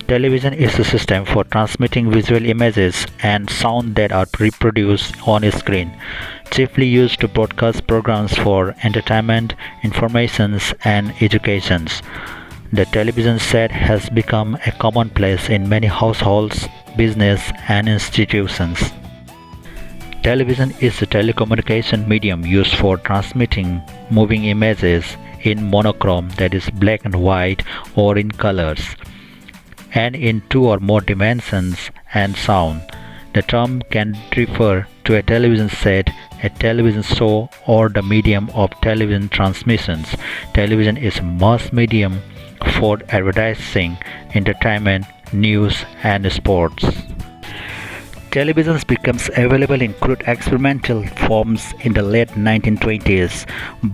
Television is a system for transmitting visual images and sound that are reproduced on a screen, chiefly used to broadcast programs for entertainment, informations, and educations. The television set has become a commonplace in many households, business, and institutions. Television is a telecommunication medium used for transmitting moving images in monochrome, that is black and white, or in colors, and in two or more dimensions, and sound. The term can refer to a television set, a television show, or the medium of television transmissions. Television is a mass medium for advertising, entertainment, news, and sports. Television becomes available in crude experimental forms in the late 1920s,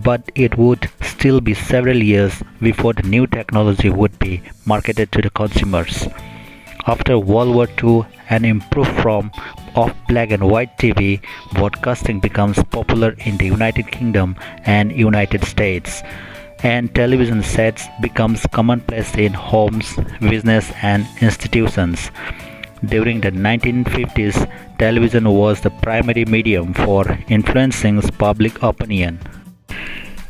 but it would still be several years before the new technology would be marketed to the consumers. After World War II, an improved form of black and white TV broadcasting becomes popular in the United Kingdom and United States, and television sets becomes commonplace in homes, business, and institutions. During the 1950s, television was the primary medium for influencing public opinion.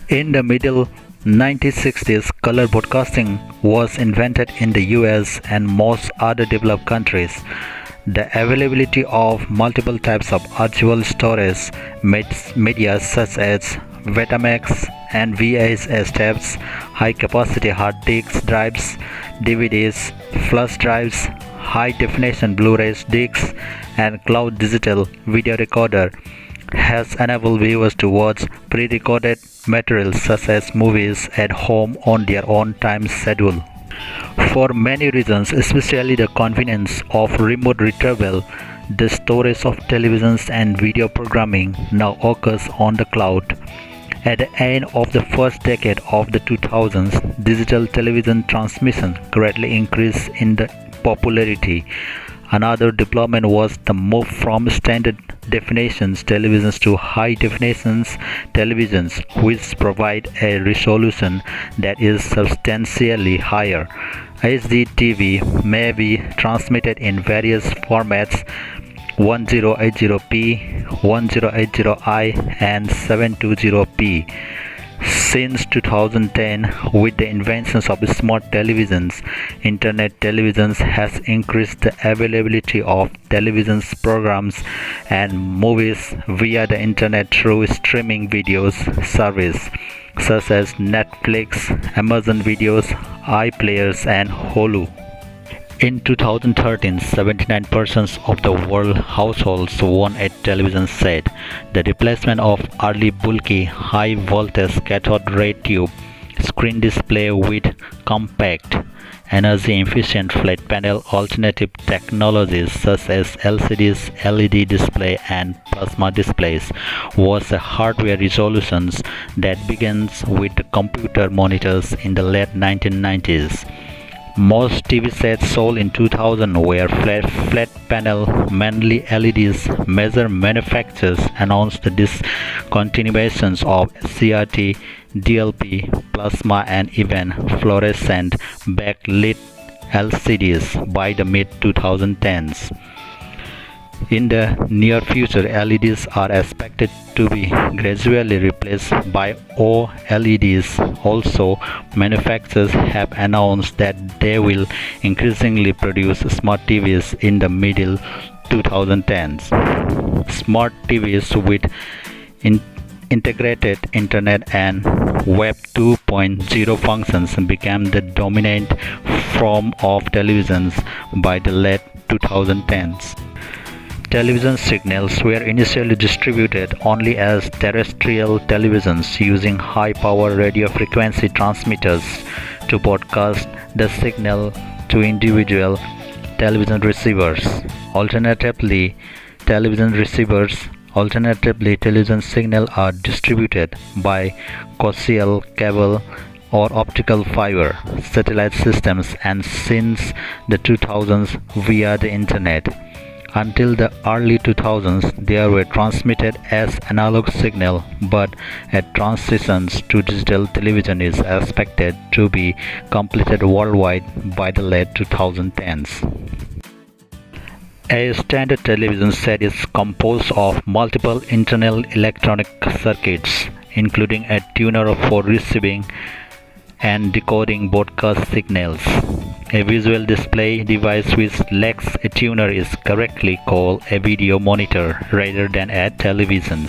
In the middle 1960s, color broadcasting was invented in the US and most other developed countries. The availability of multiple types of archival storage media such as Betamax and VHS tapes, high-capacity hard disk drives, DVDs, flash drives, high-definition Blu-ray discs, and cloud digital video recorder has enabled viewers to watch pre-recorded material such as movies at home on their own time schedule. For many reasons, especially the convenience of remote retrieval, the storage of televisions and video programming now occurs on the cloud. At the end of the first decade of the 2000s, digital television transmission greatly increased in the popularity. Another development was the move from standard definitions televisions to high definitions televisions, which provide a resolution that is substantially higher. HD TV may be transmitted in various formats: 1080p, 1080i, and 720p. Since 2010, with the inventions of smart televisions, internet televisions has increased the availability of television programs and movies via the internet through streaming videos service such as Netflix, Amazon Videos, iPlayers, and Hulu. In 2013, 79% of the world households own a television set. The replacement of early bulky, high-voltage cathode ray tube screen display with compact, energy-efficient flat panel alternative technologies such as LCDs, LED display, and plasma displays was a hardware resolution that begins with the computer monitors in the late 1990s. Most TV sets sold in 2000 were flat panel, mainly LEDs. Major manufacturers announced the discontinuations of CRT, DLP, plasma, and even fluorescent backlit LCDs by the mid 2010s. In the near future, LEDs are expected to be gradually replaced by OLEDs. Also, manufacturers have announced that they will increasingly produce smart TVs in the middle 2010s. Smart TVs with integrated internet and Web 2.0 functions became the dominant form of televisions by the late 2010s. Television signals were initially distributed only as terrestrial televisions using high-power radio frequency transmitters to broadcast the signal to individual television receivers. Alternatively, television signals are distributed by coaxial cable or optical fiber satellite systems, and since the 2000s via the internet. Until the early 2000s, they were transmitted as analog signal, but a transition to digital television is expected to be completed worldwide by the late 2010s. A standard television set is composed of multiple internal electronic circuits, including a tuner for receiving and decoding broadcast signals. A visual display device which lacks a tuner is correctly called a video monitor rather than a television.